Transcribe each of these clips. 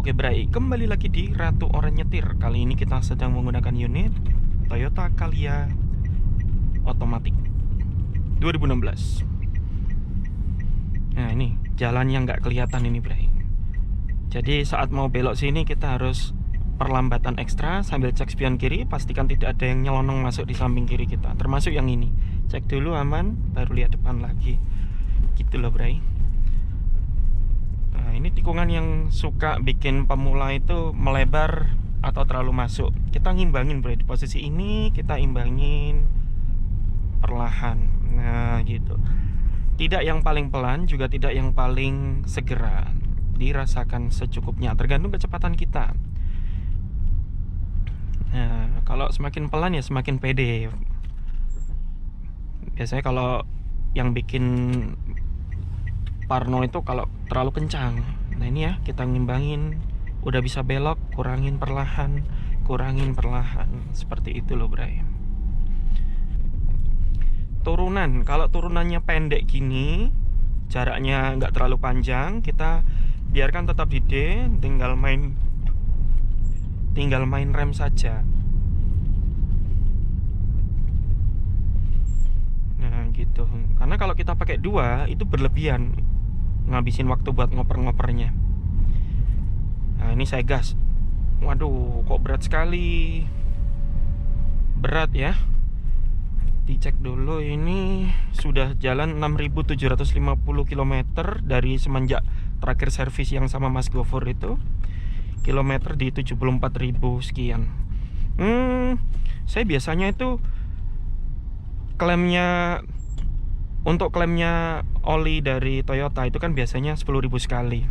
Oke Bray, kembali lagi di Ratu Orang Nyetir. Kali ini kita sedang menggunakan unit Toyota Calya Otomatik 2016. Nah ini jalan yang nggak kelihatan ini Bray. Jadi saat mau belok sini kita harus perlambatan ekstra sambil cek spion kiri, pastikan tidak ada yang nyelonong masuk di samping kiri kita. Termasuk yang ini, cek dulu aman, baru lihat depan lagi. Gitu loh Bray. Nah, ini tikungan yang suka bikin pemula itu melebar atau terlalu masuk. Kita ngimbangin Bray, di posisi ini kita imbangin perlahan. Nah gitu. Tidak yang paling pelan, juga tidak yang paling segera. Dirasakan secukupnya, tergantung kecepatan kita. Nah, kalau semakin pelan ya semakin pede. Biasanya kalau yang bikin parno itu kalau terlalu kencang. Nah ini ya, kita ngimbangin. Udah bisa belok, kurangin perlahan. Seperti itu loh Bray. Turunan, kalau turunannya pendek gini, jaraknya nggak terlalu panjang, kita biarkan tetap di D, tinggal main rem saja. Nah gitu. Karena kalau kita pakai dua itu berlebihan, ngabisin waktu buat ngoper-ngopernya. Nah ini saya gas. Waduh, kok berat sekali. Berat ya. Dicek dulu, ini sudah jalan 6.750 km dari semenjak terakhir servis yang sama Mas Gofur itu. Kilometer di 74.000 sekian. Saya biasanya itu untuk klaimnya oli dari Toyota itu kan biasanya 10.000 sekali.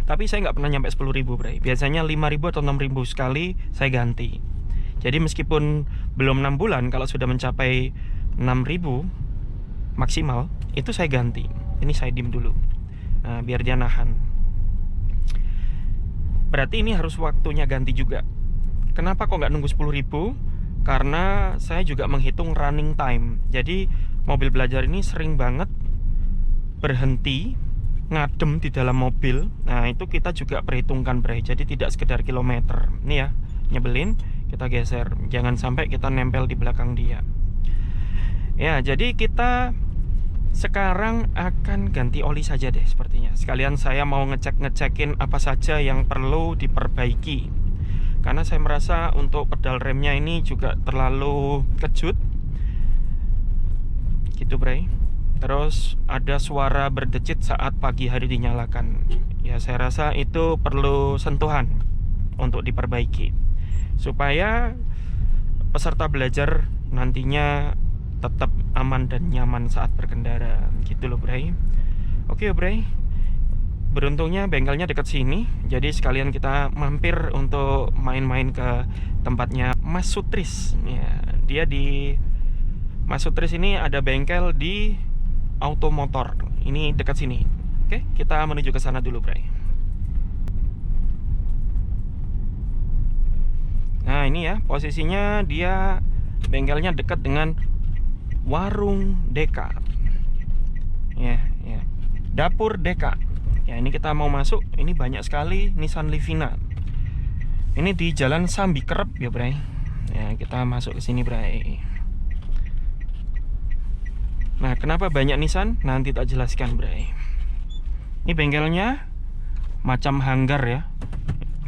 Tapi saya nggak pernah nyampe 10.000 Bray. Biasanya 5.000 atau 6.000 sekali saya ganti. Jadi meskipun belum 6 bulan, kalau sudah mencapai 6.000 maksimal, itu saya ganti. Ini saya dim dulu. Nah, biar dia nahan. Berarti ini harus waktunya ganti juga. Kenapa kok nggak nunggu 10.000? Karena saya juga menghitung running time. Jadi mobil belajar ini sering banget berhenti, ngadem di dalam mobil. Nah itu kita juga perhitungkan Bray. Jadi tidak sekedar kilometer. Ini ya, nyebelin, kita geser. Jangan sampai kita nempel di belakang dia. Ya, jadi kita sekarang akan ganti oli saja deh sepertinya. Sekalian saya mau ngecekin apa saja yang perlu diperbaiki. Karena saya merasa untuk pedal remnya ini juga terlalu kejut. Gitu Bray. Terus ada suara berdecit saat pagi hari dinyalakan. Ya saya rasa itu perlu sentuhan untuk diperbaiki, supaya peserta belajar nantinya tetap aman dan nyaman saat berkendara. Gitu loh Bray. Oke Bray, beruntungnya bengkelnya dekat sini, jadi sekalian kita mampir untuk main-main ke tempatnya Mas Sutris ya. Dia di Mas Sutris ini ada bengkel di Automotor, ini dekat sini. Oke, kita menuju ke sana dulu Bray. Nah ini ya, posisinya dia bengkelnya dekat dengan warung Deka. Ya, ya. Dapur Deka. Ya, ini kita mau masuk. Ini banyak sekali Nissan Livina. Ini di Jalan Sambi Kerep ya, Bray. Ya, kita masuk ke sini, Bray. Nah, kenapa banyak Nissan? Nanti tak jelaskan, Bray. Ini bengkelnya macam hanggar ya.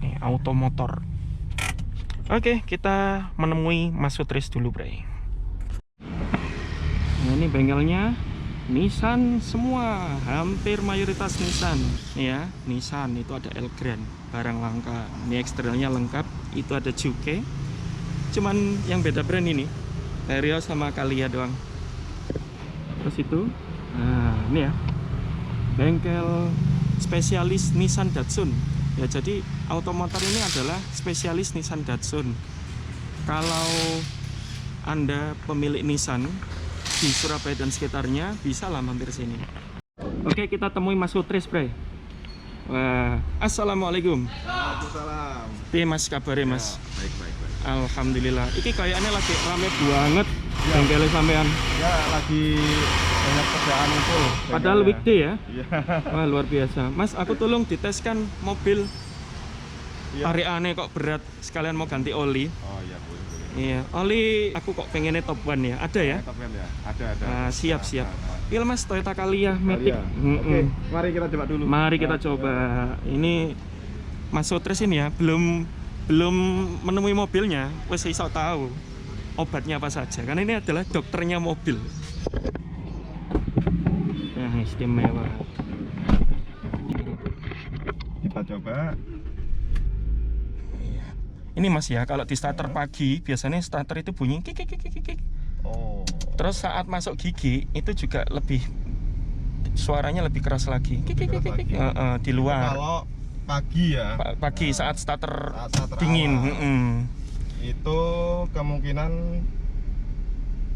Ini Automotor. Oke, kita menemui Mas Sutris dulu, Bray. Nah, ini bengkelnya Nissan semua, hampir mayoritas Nissan ya. Nissan itu ada Elgrand, barang langka. Ini eksternalnya lengkap, itu ada Juke. Cuman yang beda brand ini, Vario sama Calya doang. Terus itu, nah ini ya, bengkel spesialis Nissan Datsun. Ya jadi Automotor ini adalah spesialis Nissan Datsun. Kalau Anda pemilik Nissan di Surabaya dan sekitarnya, bisa lah mampir sini. Oke, kita temui Mas Sutris, Bray. Wah, assalamualaikum. Waalaikumsalam. Piye Mas kabarnya Mas? Ya, baik. Alhamdulillah. Iki kayaknya lagi rame banget ya. Bengkel sampean. Ya, lagi banyak kerjaan itu. Padahal weekday ya. Iya. Wah, luar biasa. Mas, aku tolong diteskan mobil Iya. Areane kok berat, sekalian mau ganti oli. Oh iya, boleh. Iya, oli aku kok pengennya top one ya. Ada ya? Top end ya? Ada. Siap. Nah. Iya Mas, Toyota Calya Matic. Oke, mari kita coba dulu. Mari kita coba. Ini Mas Sutres ini ya, belum menemui mobilnya, wes iso tahu obatnya apa saja. Karena ini adalah dokternya mobil. Nah, istimewa. Kita coba. Ini Mas ya, kalau di starter pagi biasanya starter itu bunyi kik kik kik kik kik. Oh. Terus saat masuk gigi itu juga lebih suaranya lebih keras lagi. Kik kik kik kik. Di luar. Kalau pagi ya. Pagi saat starter Saat dingin. Itu kemungkinan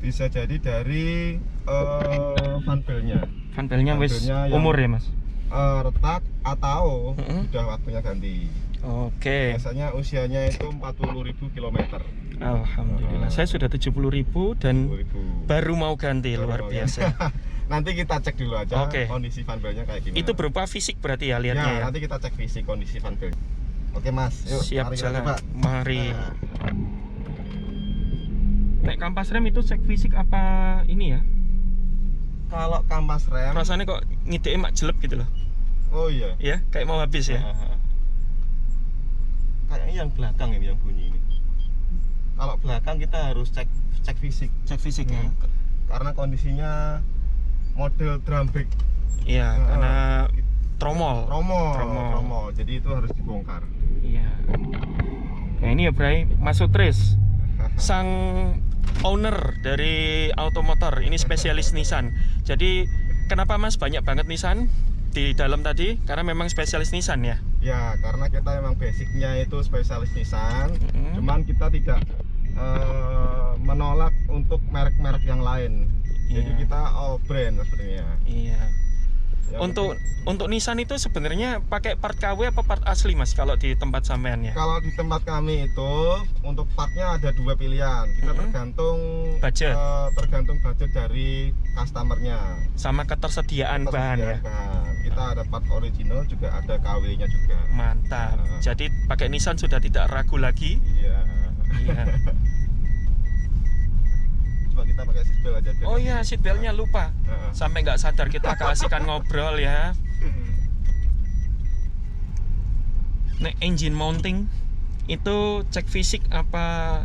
bisa jadi dari fan belnya. Fan belnya wis Fan belnya umur ya Mas. Retak atau sudah waktunya ganti. Oke. Biasanya usianya itu 40.000 km. Alhamdulillah. Saya sudah 70.000 dan 70.000. baru mau ganti, luar Baru mau biasa. Nanti kita cek dulu aja Oke. kondisi fan belnya kayak gimana. Itu berupa fisik berarti ya lihatnya ya. Nanti kita cek fisik kondisi fan bel. Oke Mas, yuk Siap mari kita jalan. coba. Mari. Nah, Nek kampas rem itu cek fisik apa ini ya? kalau kampas rem, Rasanya kok ngideke mak jelek gitu loh. oh iya. Ya, kayak mau habis ya. Kayaknya yang belakang ini yang bunyi ini. Kalau belakang kita harus cek fisik. Cek fisik ya. Karena kondisinya model drum brake Iya, karena tromol. tromol. Jadi itu harus dibongkar. Iya. Nah ini ya Bray, Mas Sutris, sang owner dari Automotor, ini spesialis Nissan. Jadi kenapa Mas banyak banget Nissan di dalam tadi? Karena memang spesialis Nissan ya. Ya, karena kita memang basicnya itu spesialis Nissan. Cuman kita tidak menolak untuk merek-merek yang lain. Jadi Iya. kita all brand sebenarnya. Iya. Ya, Untuk Nissan itu sebenarnya pakai part KW apa part asli Mas kalau di tempat sampean ya? kalau di tempat kami itu untuk partnya ada dua pilihan. Kita tergantung Budget. tergantung budget dari customernya. Sama ketersediaan bahan ya. Bahan. Kita ada part original juga ada KW-nya juga. Mantap. Jadi pakai Nissan sudah tidak ragu lagi. Iya. Iya. Coba kita pakai seatbelt aja. Oh iya, seatbeltnya lupa. Sampai nggak sadar kita keasikan ngobrol ya. Nek engine mounting itu cek fisik apa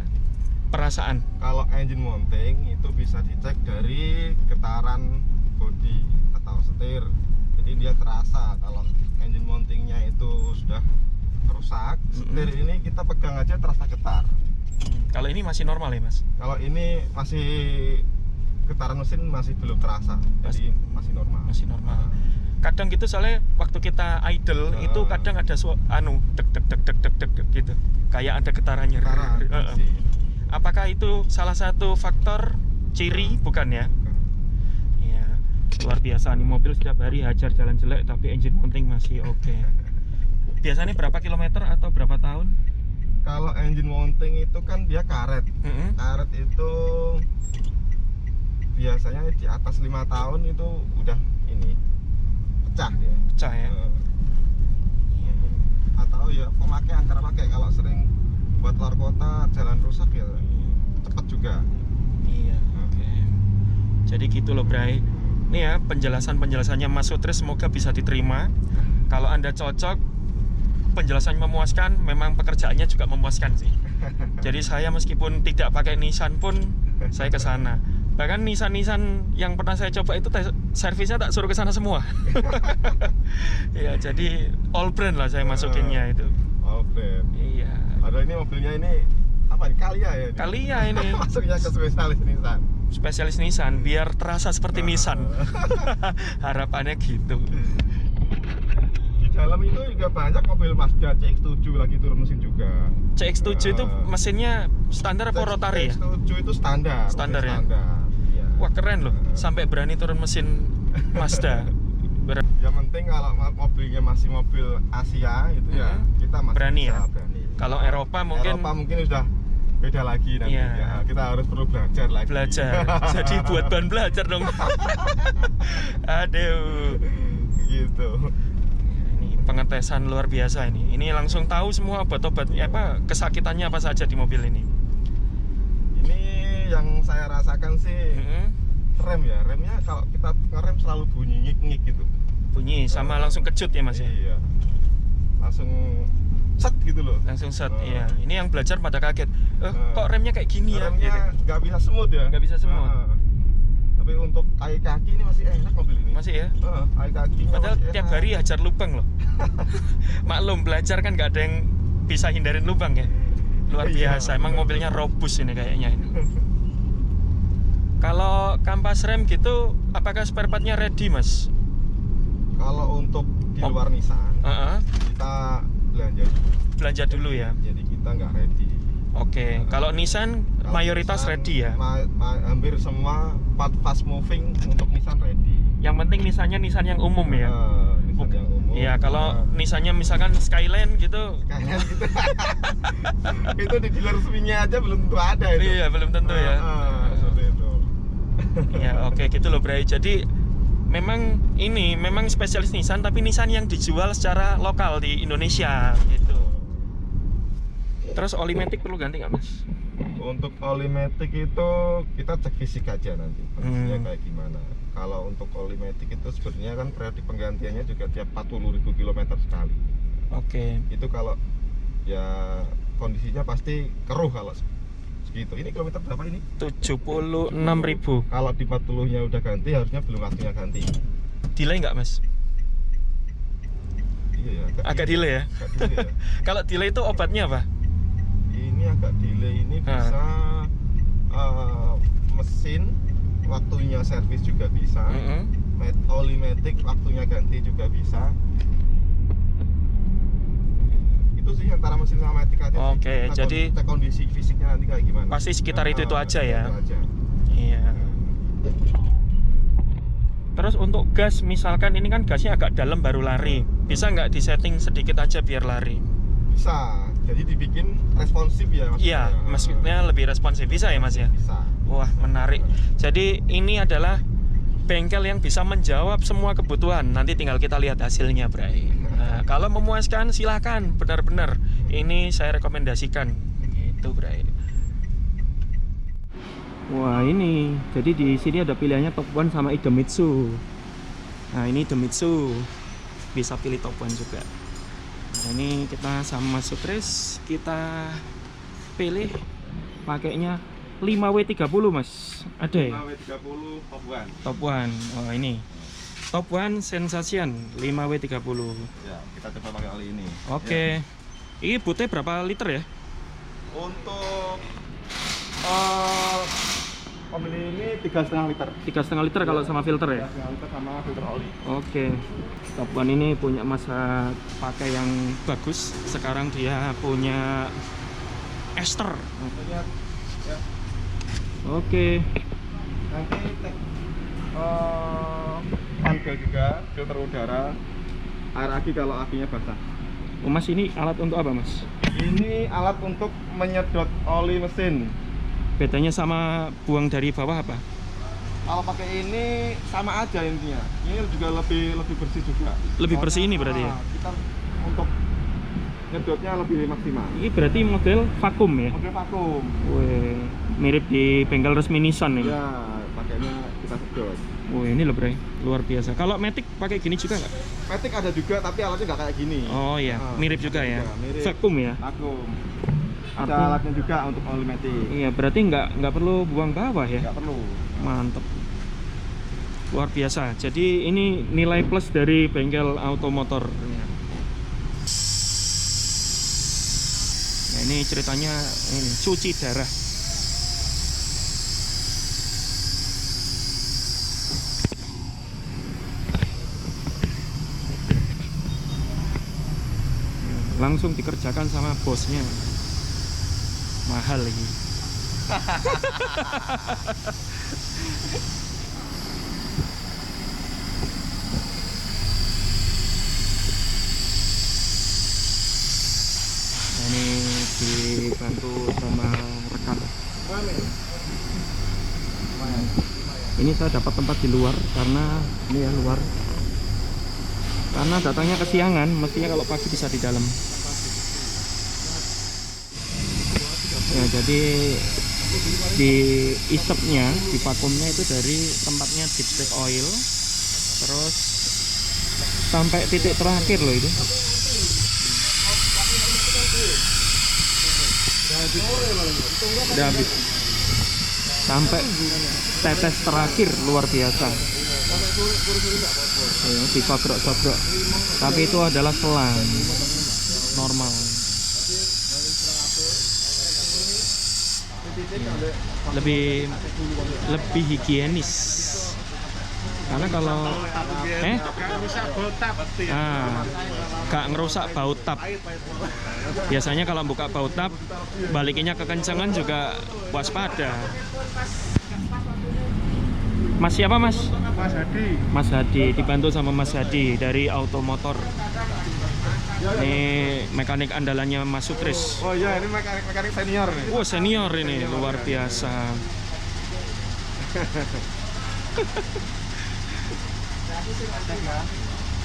perasaan? Kalau engine mounting itu bisa dicek dari getaran bodi atau setir. Jadi dia terasa kalau engine mountingnya itu sudah rusak. Setir ini kita pegang aja terasa getar. Kalau ini masih normal ya Mas? Kalau ini masih getaran mesin masih belum terasa. Jadi masih normal. Masih normal. Kadang gitu soalnya waktu kita idle itu kadang ada deg deg deg deg deg deg deg gitu. Kayak ada getarannya. Masih. Apakah itu salah satu faktor ciri bukan ya? Iya. Luar biasa nih mobil setiap hari hajar jalan jelek tapi engine mounting masih oke. Biasanya berapa kilometer atau berapa tahun? Kalau engine mounting itu kan dia karet. Karet itu biasanya di atas 5 tahun itu udah ini pecah dia. Pecah ya. Atau ya pemakai antara pakai kalau sering buat luar kota jalan rusak ya cepet juga. Iya. Oke. Jadi gitu loh Bray. Ini ya penjelasannya Mas Sutris semoga bisa diterima. Kalau Anda cocok, penjelasannya memuaskan, memang pekerjaannya juga memuaskan sih. Jadi saya meskipun tidak pakai Nissan pun saya ke sana. Bahkan Nissan yang pernah saya coba itu servisnya tak suruh ke sana semua. Ya, jadi all brand lah saya masukinnya itu. All brand. Iya. Padahal ini mobilnya ini apa nih? Calya ya? Calya ini. Masuknya ke spesialis Nissan. Spesialis Nissan biar terasa seperti Nissan. Harapannya gitu. Di dalam itu juga banyak mobil Mazda CX-7 lagi turun mesin juga. CX-7 itu mesinnya standar apa rotary ya? CX-7 itu standar. Standar ya? Ya. Wah keren loh, sampai berani turun mesin Mazda. Yang penting kalau mobilnya masih mobil Asia itu ya kita masih berani bisa, ya. berani. Kalau Eropa mungkin sudah beda lagi nanti. Iya. Ya, kita harus perlu belajar lagi. Jadi buat bahan belajar dong. Aduh. Gitu. Ini pengetesan luar biasa ini. Ini langsung tahu semua obat-obatnya apa, kesakitannya apa saja di mobil ini. Ini yang saya rasakan sih rem ya. Remnya kalau kita ngerem selalu bunyi ngik-ngik gitu. Bunyi sama langsung kejut ya Mas ya. Iya. Langsung set gitu loh. Langsung set. Iya. Ini yang belajar pada kaget. Kok remnya kayak gini ya? Remnya nggak bisa smooth ya. Nggak bisa smooth. Tapi untuk kaki ini masih enak mobil ini. Masih ya? Kakinya Padahal masih tiap enak. hari hajar lubang loh. Maklum belajar kan nggak ada yang bisa hindarin lubang ya. Luar Iya, biasa. Emang mobilnya robust ini kayaknya ini. Kalau kampas rem gitu, apakah spare partnya ready Mas? Kalau untuk di luar Nissan, kita belanja dulu ya. Jadi kita nggak ready. Oke. Kalau Nissan mayoritas Nissan, ready ya. Hampir semua part fast moving untuk Nissan ready. Yang penting Nissannya Nissan yang umum ya. Nissan yang umum. Iya, kalau Nissannya misalkan Skyline gitu. Kayak gitu. Itu di dealer resminya aja belum tentu ada itu. Iya, belum tentu ya. Seperti itu. Ya, oke gitu loh, Bray. Jadi memang spesialis Nissan, tapi Nissan yang dijual secara lokal di Indonesia gitu. Terus oli matic perlu ganti nggak Mas? Untuk oli matic itu kita cek fisik aja nanti kondisinya kayak gimana. Kalau untuk oli matic itu sebenarnya kan periode penggantiannya juga tiap 40.000 km sekali. Oke. Itu kalau ya kondisinya pasti keruh kalau segitu. Ini kilometer berapa ini? 76.000. Kalau di 40-nya udah ganti harusnya belum waktunya ganti. Delay nggak Mas? Iya ya. Agak delay ya. Agak delay ya. Kalau delay itu obatnya apa? Ini agak delay, ini bisa mesin waktunya servis juga bisa. Oli matic waktunya ganti juga bisa. Itu sih antara mesin sama matic aja. Oke, jadi cek kondisi fisiknya nanti kayak gimana. Pasti sekitar itu aja ya. Itu aja. Iya. Terus untuk gas, misalkan ini kan gasnya agak dalam baru lari, bisa nggak disetting sedikit aja biar lari? Bisa. Jadi dibikin responsif ya maksudnya. Iya, maksudnya lebih responsif, bisa ya Mas ya? Bisa. Wah, menarik. Jadi ini adalah bengkel yang bisa menjawab semua kebutuhan. Nanti tinggal kita lihat hasilnya, Bray. Nah, kalau memuaskan silahkan, benar-benar ini saya rekomendasikan. Itu, Bray. Wah, ini. Jadi di sini ada pilihannya Top One sama Idemitsu. Nah, ini Idemitsu. Bisa pilih Top One juga. Nah, ini kita sama Sutris, kita pilih pakainya 5W30 Mas. Ada ya? 5W30 Top One. Top One. Oh, ini. Top One Sensation 5W30. Ya, kita coba pakai oli ini. Oke. Ini bootnya berapa liter ya? Untuk mobil ini 3,5 liter. 3,5 liter kalau sama filter ya? 3,5 liter sama filter oli. Oke. Top One ini punya masa pakai yang bagus. Sekarang dia punya ester. Ya. Oke. Nanti cek panel juga, filter udara, air aki kalau akinya basah. Oh, Mas, ini alat untuk apa Mas? Ini alat untuk menyedot oli mesin. Bedanya sama buang dari bawah apa? Kalau pakai ini sama aja intinya. Ini juga lebih bersih juga. Lebih bersih ini berarti ya? Kita untuk nyedotnya lebih maksimal. Ini berarti model vakum ya? Model vakum. Wih, mirip di bengkel resmi Nissan ini. Ya, pakainya kita sedot. Wih, ini loh Bray, luar biasa. Kalau Matic pakai gini juga nggak? Matic ada juga, tapi alatnya nggak kayak gini. Oh iya, mirip juga ya? Mirip. Vakum ya? Vakum. Ada alatnya juga untuk oli Matic. Iya, berarti nggak perlu buang bawah ya? Nggak perlu. Mantep. Luar biasa. Jadi ini nilai plus dari bengkel automotor. Nah, ini ceritanya ini cuci darah. Langsung dikerjakan sama bosnya. Mahal lagi. Ini dibantu sama rekan. Ini saya dapat tempat di luar karena ini ya luar karena datangnya kesiangan, mestinya kalau pagi bisa di dalam. Ya, jadi di isepnya, di vakumnya itu dari tempatnya dipstick oil, terus sampai titik terakhir loh itu. Udah habis. Sampai tetes terakhir, luar biasa. Ya, disagrok-sagrok. Tapi itu adalah selang normal. Lebih higienis. Karena kalau gak ngerusak baut tap. Biasanya kalau buka baut tap, balikinnya kekencangan juga waspada. Mas siapa mas? Mas Hadi. Mas Hadi, dibantu sama Mas Hadi dari Automotor. Ini mekanik andalannya Mas Sutris. Oh iya, ini mekanik senior nih. Wah, senior ini, luar biasa.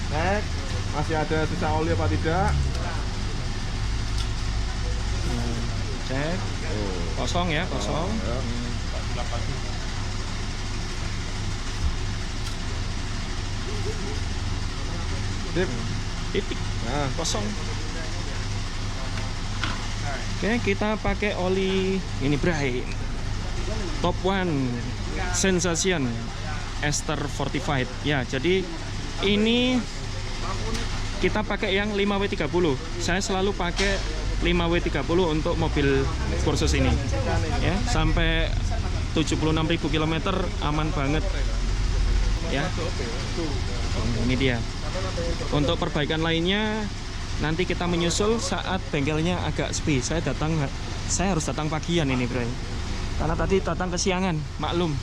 Nek, masih ada sisa oli apa tidak? Cek. Kosong ya, kosong. Sip. Titik. Nah, Kosong. Oke, kita pakai oli ini Bray. Top One Sensation Ester Fortified. Ya, jadi ini kita pakai yang 5W30. Saya selalu pakai 5W30 untuk mobil kursus ini. Ya, sampai 76.000 km aman banget. Ya. Ini dia. Untuk perbaikan lainnya nanti kita menyusul saat bengkelnya agak sepi. Saya harus datang pagian ini, Bro. Karena tadi datang kesiangan, maklum.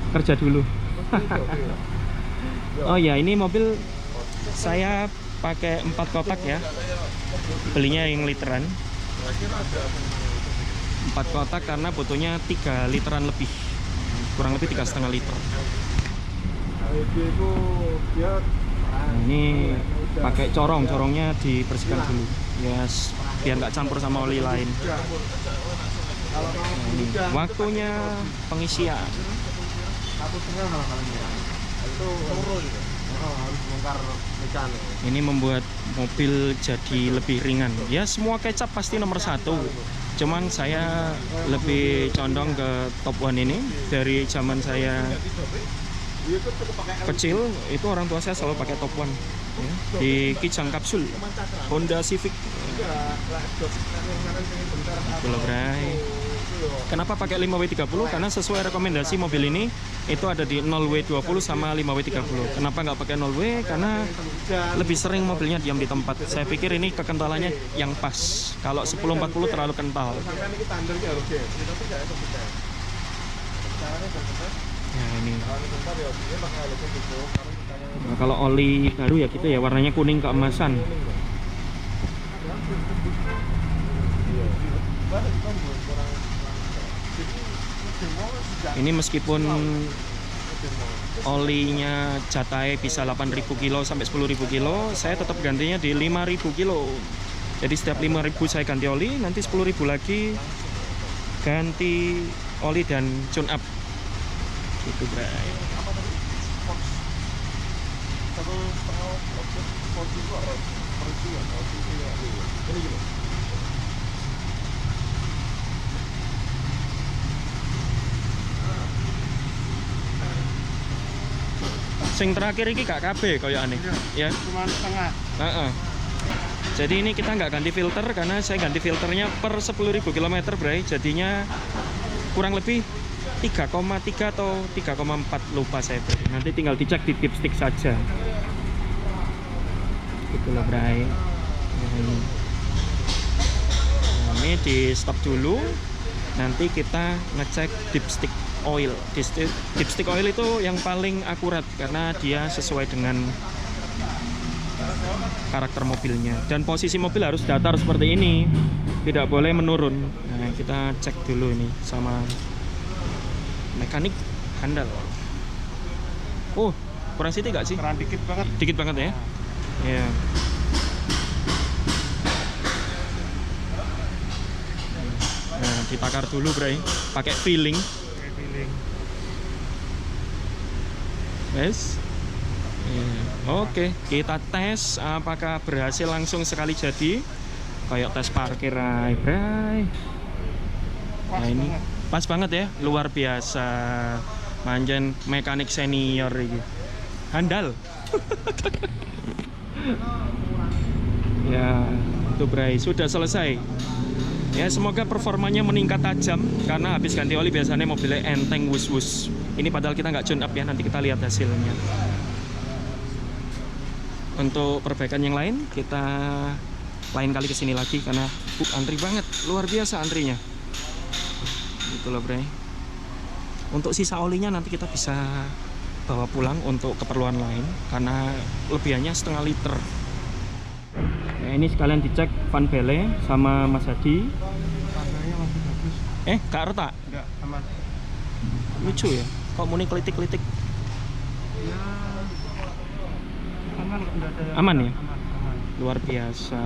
Kerja dulu. Oh ya, ini mobil saya pakai 4 kotak ya. Belinya yang literan. 4 kotak karena butuhnya 3 literan lebih. Kurang lebih 3,5 liter. Nah, ini pakai corongnya dibersihkan dulu. Yes, biar nggak campur sama oli lain. Nah, ini waktunya pengisian. Ini membuat mobil jadi lebih ringan. Ya, semua kecap pasti nomor 1. Cuman saya lebih condong ke Top One ini. Dari zaman saya kecil itu orang tua saya selalu pakai Top One ya, di Kijang Kapsul Honda Civic. Kenapa pakai 5W30? Karena sesuai rekomendasi mobil ini itu ada di 0W20 sama 5W30. Kenapa nggak pakai 0W? Karena lebih sering mobilnya diam di tempat. Saya pikir ini kekentalannya yang pas. Kalau 1040 terlalu kental. Nah, ini. Nah, kalau oli baru ya gitu ya, warnanya kuning keemasan. Ini meskipun olinya jatahe bisa 8.000 kilo sampai 10.000 kilo, saya tetap gantinya di 5.000 kilo. Jadi setiap 5.000 saya ganti oli, nanti 10.000 lagi ganti oli dan tune up. Gitu, Bray. Sing terakhir ini gak KB kayak aneh ya, cuma setengah. Jadi ini kita nggak ganti filter karena saya ganti filternya per 10.000 km, Bray. Jadinya kurang lebih 3,3 atau 3,4 lupa saya, Bray. Nanti tinggal dicek di dipstick saja. Itulah, Bray. Nah, ini di stop dulu. Nanti kita ngecek dipstick oil. Dipstick oil itu yang paling akurat karena dia sesuai dengan karakter mobilnya, dan posisi mobil harus datar seperti ini, tidak boleh menurun. Nah, kita cek dulu ini sama mekanik handal. Oh, kurang siti gak sih? Kurang dikit banget. Dikit banget ya. Ya. Nah, ditakar dulu, Bray. Pakai feeling. Yes. Oke, kita tes apakah berhasil langsung sekali jadi. Kayak tes parkir, Bray. Nah, ini pas banget ya, luar biasa. Manjen mekanik senior ini. Handal. Ya, itu Bray, sudah selesai. Ya, semoga performanya meningkat tajam karena habis ganti oli biasanya mobilnya enteng wus-wus. Ini padahal kita nggak tune up ya, nanti kita lihat hasilnya. Untuk perbaikan yang lain kita lain kali kesini lagi karena antri banget, luar biasa antrinya. Gitu loh, Bray. Untuk sisa olinya nanti kita bisa bawa pulang untuk keperluan lain karena lebihannya 0,5 liter. Nah, ini sekalian dicek Van Belle sama Mas Hadi. Warnanya masih bagus. Kak Rota? Enggak, aman. Lucu ya, kok muni kelitik-kelitik. Ya, aman, enggak ada. Aman ya? Aman. Luar biasa.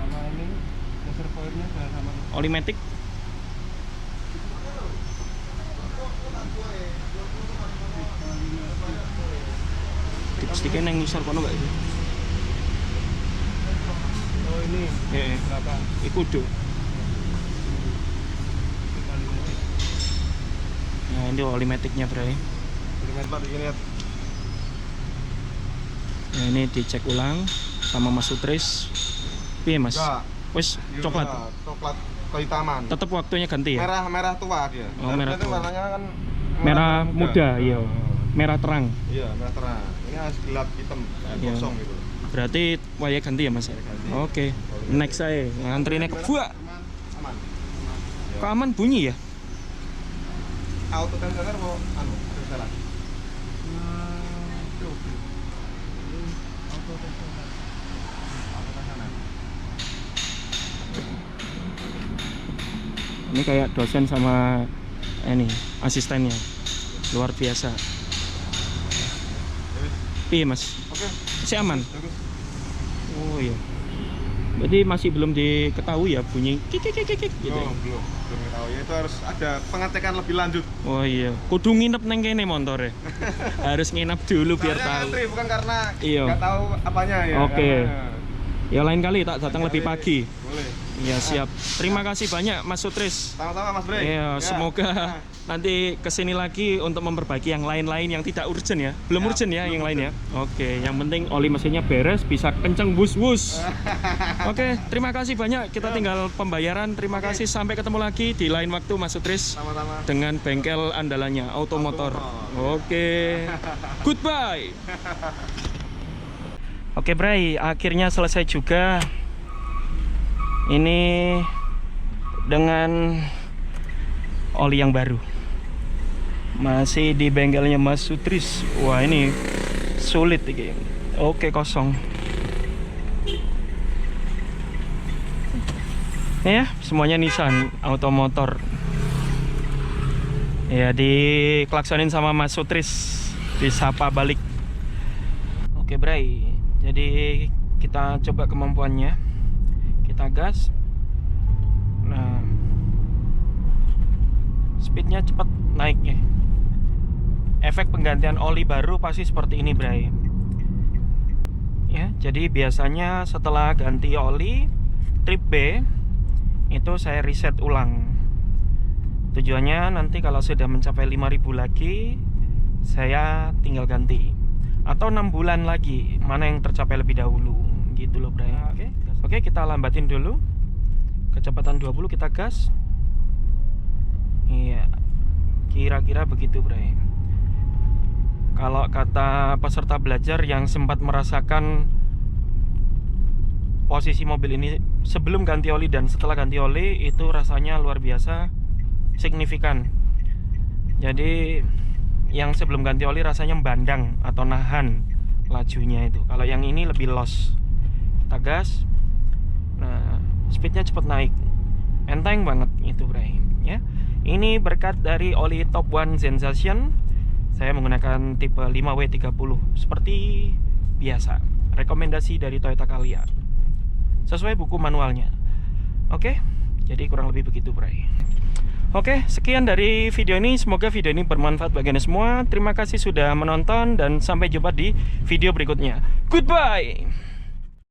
Sama ini reservoirnya sudah sama. Oli matic. Dipstiknya yang ngisor kono gak sih? Oh ini berapa? Iku do. Nah, ini oli maticnya, Bray. Nah, ini dicek ulang sama Mas Sutris. Piye, Mas? Enggak. Wes Iya, coklat. Coklat kehitaman. Tetap waktunya ganti ya? Merah tua dia. Oh, merah Berarti tua. warnanya kan Merah muda, iya. Merah terang. Iya, merah terang. Ini harus gelap hitam, Iya. kosong gitu. Berarti waya ganti ya, Mas? Ganti. Oke. Next saya ngantrinya ke buah. Aman. Kok aman bunyi ya? Auto tensioner mau anu, jalan. Ini kayak dosen sama ini asistennya. Luar biasa. Piye, Mas? Oke, Si aman? bagus. Oh iya. Berarti masih belum diketahui ya bunyi kik kik kik kik gitu. Belum tahu ya, itu harus ada pengecekan lebih lanjut. Oh iya. Kudu nginep neng kene montore. Harus nginep dulu biar Soalnya tahu. ngantri, bukan karena Iya. nggak tahu apanya ya. Oke. Karena- Ya lain kali tak datang lebih pagi. Boleh. Iya siap. Terima kasih banyak Mas Sutris. Sama-sama Mas Bre. Iya, Ya. semoga nanti kesini lagi untuk memperbaiki yang lain-lain yang tidak urgent ya. Belum Ya, urgent ya belum yang lain ya. Oke, yang penting oli mesinnya beres, bisa kenceng bus-bus. Oke, terima kasih banyak. Kita tinggal pembayaran. Terima kasih. Sampai ketemu lagi di lain waktu Mas Sutris Sama-sama. dengan bengkel andalannya Automotor. Oke. Goodbye. Oke, Bray, akhirnya selesai juga. Ini dengan oli yang baru. Masih di bengkelnya Mas Sutris. Wah, ini sulit ini. Oke, kosong. Ya, semuanya Nissan Automotor. Ya, diklaksonin sama Mas Sutris, disapa balik. Oke, Bray. Jadi kita coba kemampuannya. Kita gas. Nah, speednya cepat naiknya. Efek penggantian oli baru pasti seperti ini, Bray. Ya, jadi biasanya setelah ganti oli trip B itu saya reset ulang. Tujuannya nanti kalau sudah mencapai 5.000 lagi saya tinggal ganti, atau 6 bulan lagi mana yang tercapai lebih dahulu gitu loh, Bray. Oke, kita lambatin dulu. Kecepatan 20 kita gas. Iya. Kira-kira begitu, Bray. Kalau kata peserta belajar yang sempat merasakan posisi mobil ini sebelum ganti oli dan setelah ganti oli, itu rasanya luar biasa signifikan. Jadi yang sebelum ganti oli rasanya bandang atau nahan lajunya itu. Kalau yang ini lebih los. Kita gas. Nah, speednya cepat naik. Enteng banget itu, Bray. Ya. Ini berkat dari oli Top One Sensation. Saya menggunakan tipe 5W30 seperti biasa. Rekomendasi dari Toyota Calya. Sesuai buku manualnya. Oke, jadi kurang lebih begitu, Bray. Oke, sekian dari video ini. Semoga video ini bermanfaat bagi Anda semua. Terima kasih sudah menonton dan sampai jumpa di video berikutnya. Goodbye.